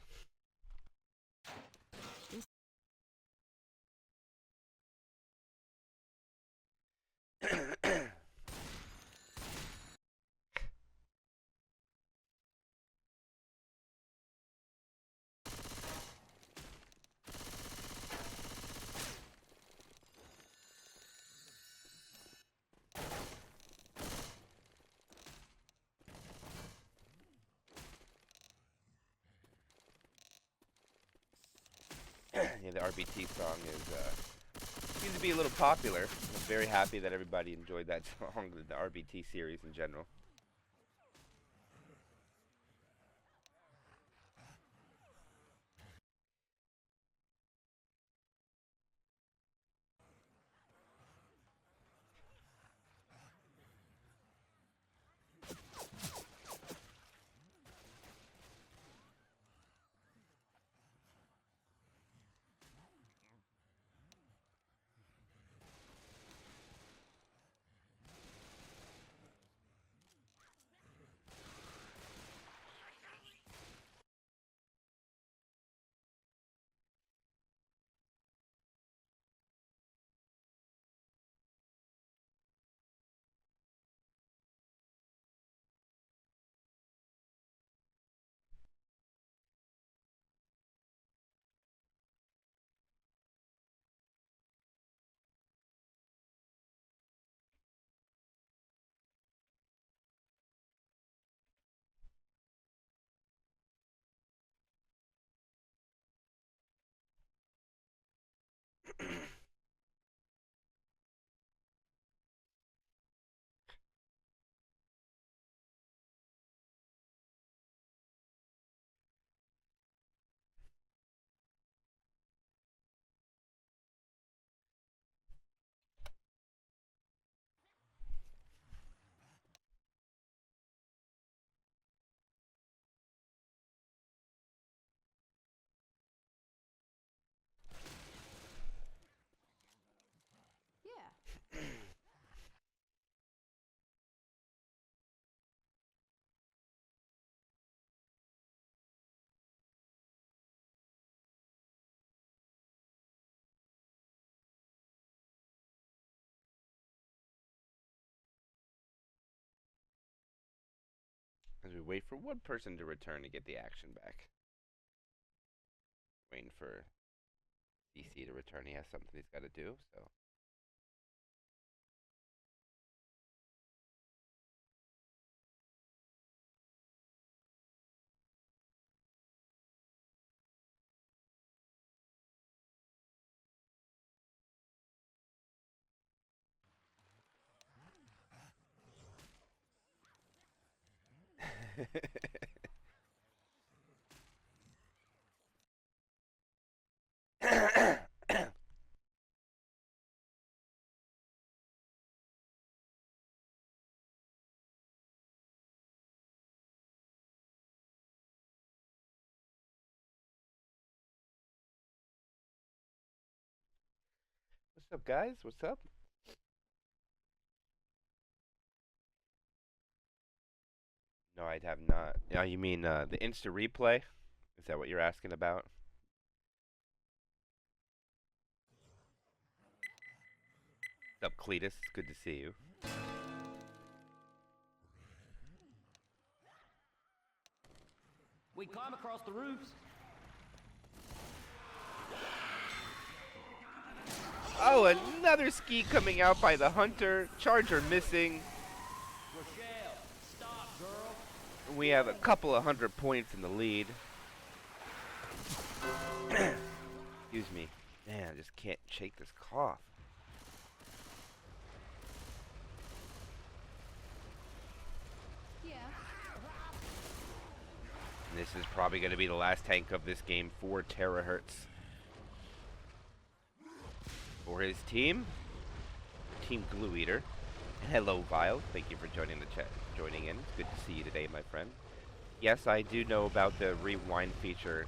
Yeah, the RBT song is seems to be a little popular. I'm very happy that everybody enjoyed that song, the RBT series in general. we wait for one person to return to get the action back. Waiting for DC to return. He has something he's got to do, so. What's up, guys? What's up? No, I have not. Oh, you mean the Insta replay? Is that what you're asking about? What's up, Cletus? It's good to see you. We climb across the roofs. Oh, another ski coming out by the hunter. Charger missing. Rochelle, stop, girl. We have a couple of 100 points in the lead. Excuse me. Man, I just can't shake this cough. Yeah. And this is probably going to be the last tank of this game for Terahertz. For his team, Team Glueeater. And hello, Vile. Thank you for joining the chat, joining in. It's good to see you today, my friend. Yes, I do know about the rewind feature.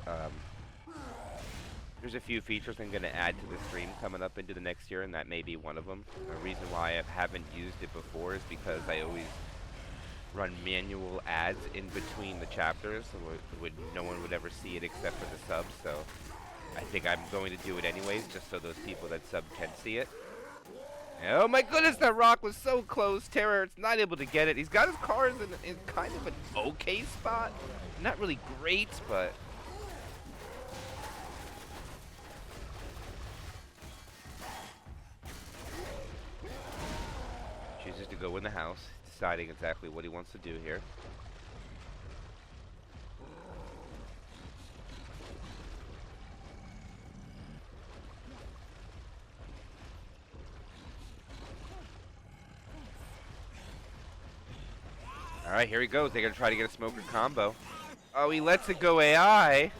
There's a few features I'm going to add to the stream coming up into the next year, and that may be one of them. The reason why I haven't used it before is because I always run manual ads in between the chapters, so no one would ever see it except for the subs. So I think I'm going to do it anyways, just so those people that sub can see it. Oh my goodness, that rock was so close. Terror's not able to get it. He's got his cars in kind of an okay spot. Not really great, but... chooses to go in the house, deciding exactly what he wants to do here. Alright, here he goes. They're going to try to get a smoker combo. Oh, he lets it go AI.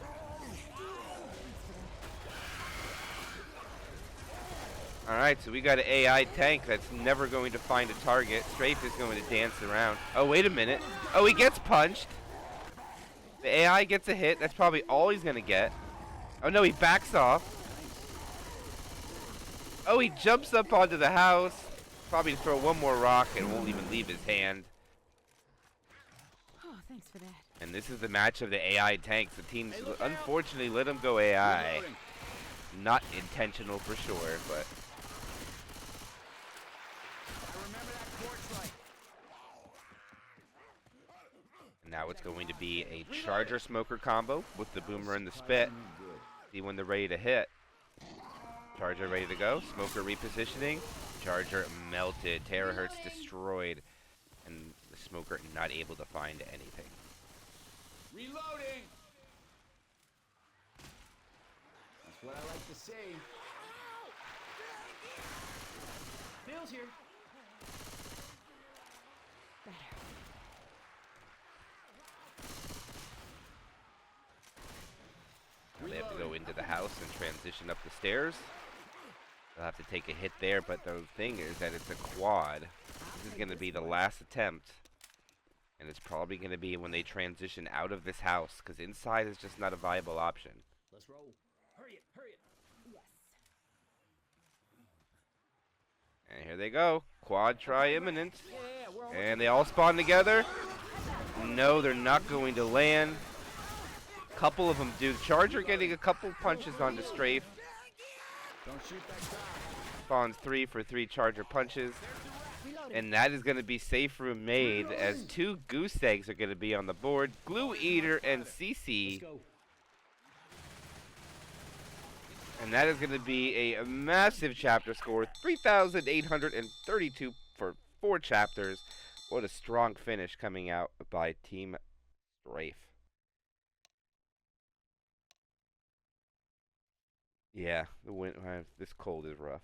Alright, so we got an AI tank that's never going to find a target. Strafe is going to dance around. Oh, wait a minute. Oh, he gets punched. The AI gets a hit. That's probably all he's going to get. Oh, no, he backs off. Oh, he jumps up onto the house. Probably throw one more rock and won't even leave his hand. Oh, thanks for that. And this is the match of the AI tanks. The teams unfortunately let him go AI. Not intentional for sure, but... now it's going to be a Charger Smoker combo with the Boomer and the Spit. See when they're ready to hit. Charger ready to go. Smoker repositioning. Charger melted. Terahertz destroyed. And the Smoker not able to find anything. Reloading. That's what I like to say. Bill's here. Better. They have to go into the house and transition up the stairs. They'll have to take a hit there, but the thing is that it's a quad. This is going to be the last attempt. And it's probably going to be when they transition out of this house, because inside is just not a viable option. Let's roll. Hurry it, hurry it. Yes. And here they go. Quad try imminent. Yeah, we're And they all spawn together. No, they're not going to land. Couple of them do. Charger getting a couple punches onto Strafe. Don't shoot that guy. Spawns 3 for 3 Charger punches. Reloading. And that is going to be safe room made as 2 goose eggs are going to be on the board. Glueeater and CC. Let's go. And that is going to be a massive chapter score. 3,832 for 4 chapters. What a strong finish coming out by Team Strafe. Yeah, this cold is rough.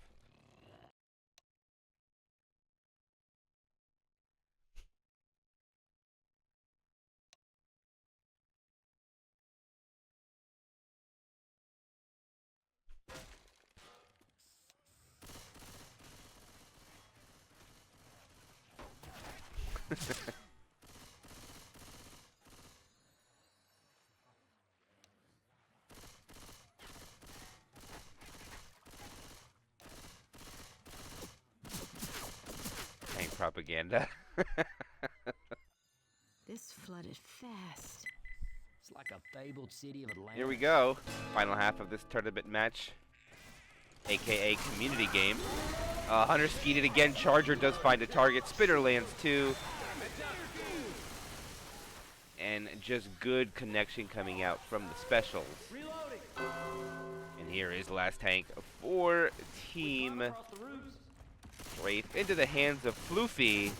Tank propaganda. This flooded fast. It's like a fabled city of Atlanta. Here we go. Final half of this tournament match. AKA community game. Hunter skied it again. Charger does find a target. Spitter lands 2. And just good connection coming out from the specials. And here is last tank for Team Strafe into the hands of Floofy.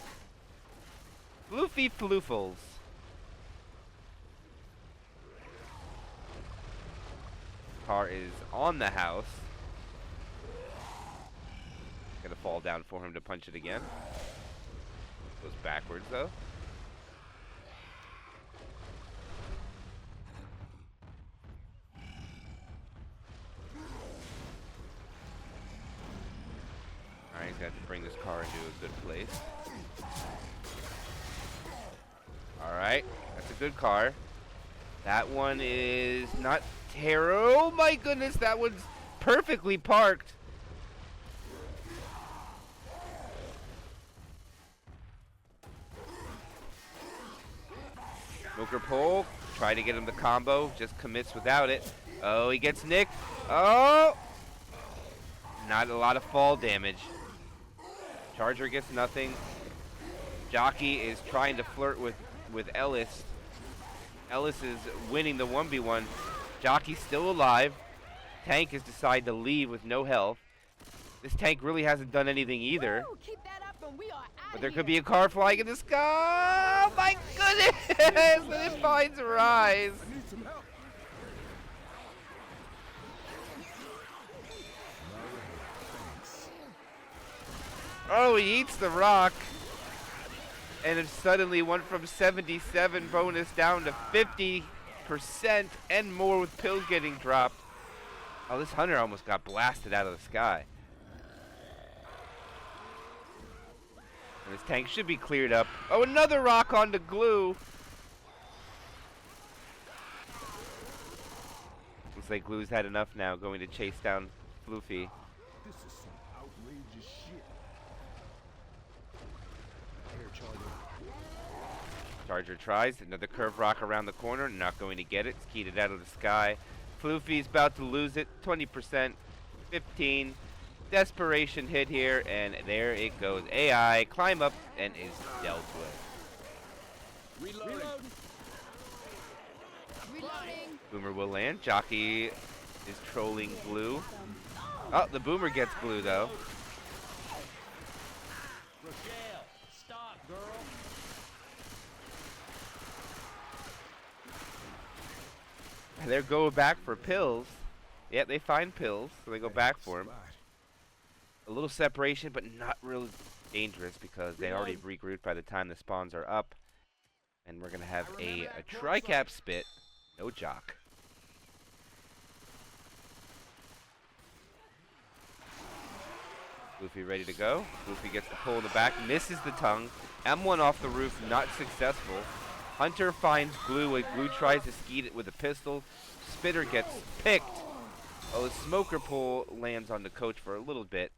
Floofy Floofles. Car is on the house. Gonna fall down for him to punch it again. Goes backwards though. Alright, he's got to bring this car into a good place. Alright, that's a good car. That one is not terrible. Oh my goodness, that one's perfectly parked. Smoker pole, try to get him the combo, just commits without it. Oh, he gets nicked. Oh! Not a lot of fall damage. Charger gets nothing. Jockey is trying to flirt with Ellis. Ellis is winning the 1v1. Jockey's still alive. Tank has decided to leave with no health. This tank really hasn't done anything either. Woo, keep that up and we are But there could be a car flying in the sky. Oh my goodness! And it finds Rise. I need some help. Oh, he eats the rock. And it suddenly went from 77 bonus down to 50% and more with pills getting dropped. Oh, this Hunter almost got blasted out of the sky. And this tank should be cleared up. Oh, another rock onto Glue. Looks like Glue's had enough now, going to chase down Floofy. This is some outrageous shit. Here, Charger. Charger tries. Another curve rock around the corner. Not going to get it. Skied it out of the sky. Floofy's about to lose it. 20%. 15. Desperation hit here. And there it goes. AI climb up and is dealt with. Reloading. Reloading. Boomer will land. Jockey is trolling Glue. Oh, the Boomer gets Glue though. Rochelle, stop, girl. And they go back for pills. Yeah, they find pills, so they go back for him. A little separation, but not real dangerous because they already regrouped by the time the spawns are up. And we're going to have a tri-cap spit. No jock. Goofy ready to go. Goofy gets the pull in the back, misses the tongue. M1 off the roof, not successful. Hunter finds Glue, and Glue tries to skeet it with a pistol. Spitter gets picked. Oh, the smoker pull lands on the coach for a little bit.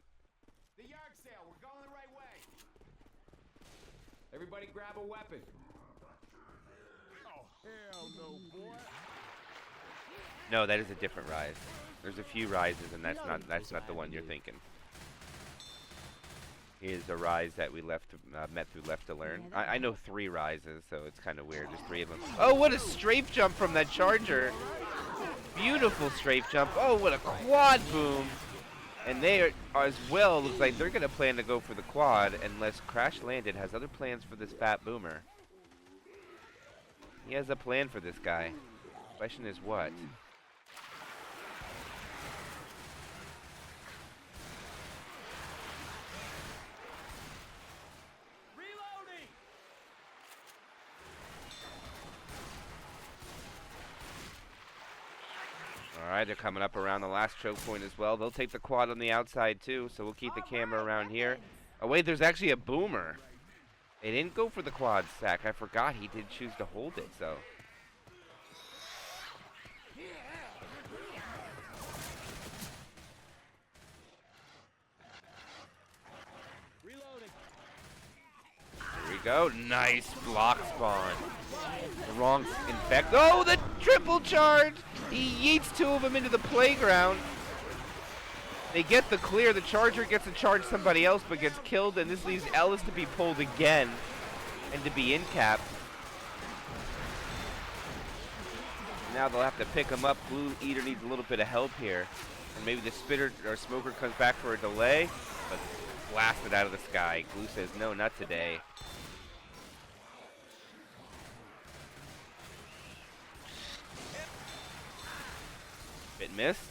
The yard sale, we're going the right way. Everybody grab a weapon. Oh, hell no, boy. No, that is a different Rise. There's a few Rises, and that's not the one you're thinking. Here's a rise that we met through Left to Learn. Yeah, that I know 3 rises, so it's kind of weird. There's 3 of them. Oh, what a strafe jump from that charger! Beautiful strafe jump. Oh, what a quad boom! And they are as well. Looks like they're gonna plan to go for the quad unless Crash Landed has other plans for this fat boomer. He has a plan for this guy. Question is what? Alright, they're coming up around the last choke point as well. They'll take the quad on the outside too, so we'll keep the camera around here. Oh wait, there's actually a boomer. They didn't go for the quad sack. I forgot he did choose to hold it, so. Here we go. Nice block spawn. Wrong infect. Oh, the triple charge! He yeets 2 of them into the playground. They get the clear. The charger gets to charge somebody else, but gets killed, and this leaves Ellis to be pulled again and to be in cap. Now they'll have to pick him up. Glueeater needs a little bit of help here. And maybe the spitter or smoker comes back for a delay, but blasted out of the sky. Glue says, no, not today. Bit missed.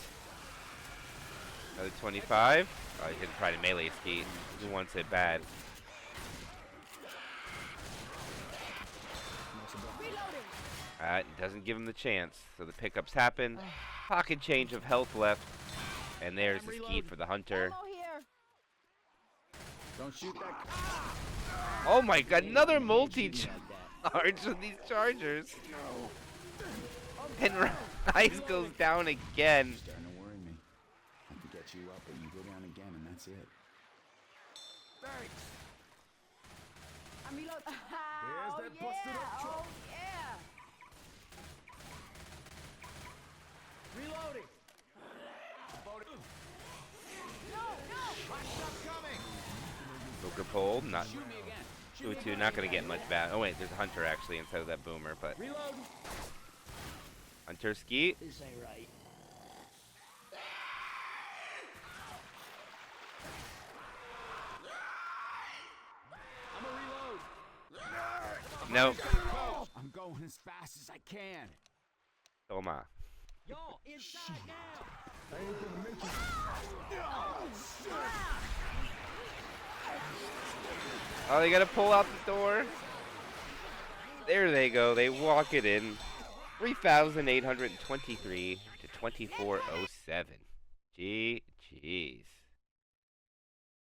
Another 25. Oh, he didn't try to melee ski. He wants it bad. Doesn't give him the chance. So the pickups happen. Pocket change of health left. And there's the ski for the hunter. Don't shoot that. Oh my god, another multi-charge with these chargers. And Rise goes down again. Starting to worry me. I can get you up, but you go down again, and that's it. Thanks. I'm reloading. There's that busted up truck. Oh, yeah. Reloading. Smoker pulled. Not. 2-2, not going to get much bad. Oh wait, there's a hunter actually instead of that boomer, but. Reloading. Hunter ski. This ain't right. I'm a reload. Nope. I'm going as fast as I can. Toma. Y'all inside now. I ain't gonna make it. Oh, they got to pull out the door. There they go. They walk it in. 3,823 to 2407. GG's.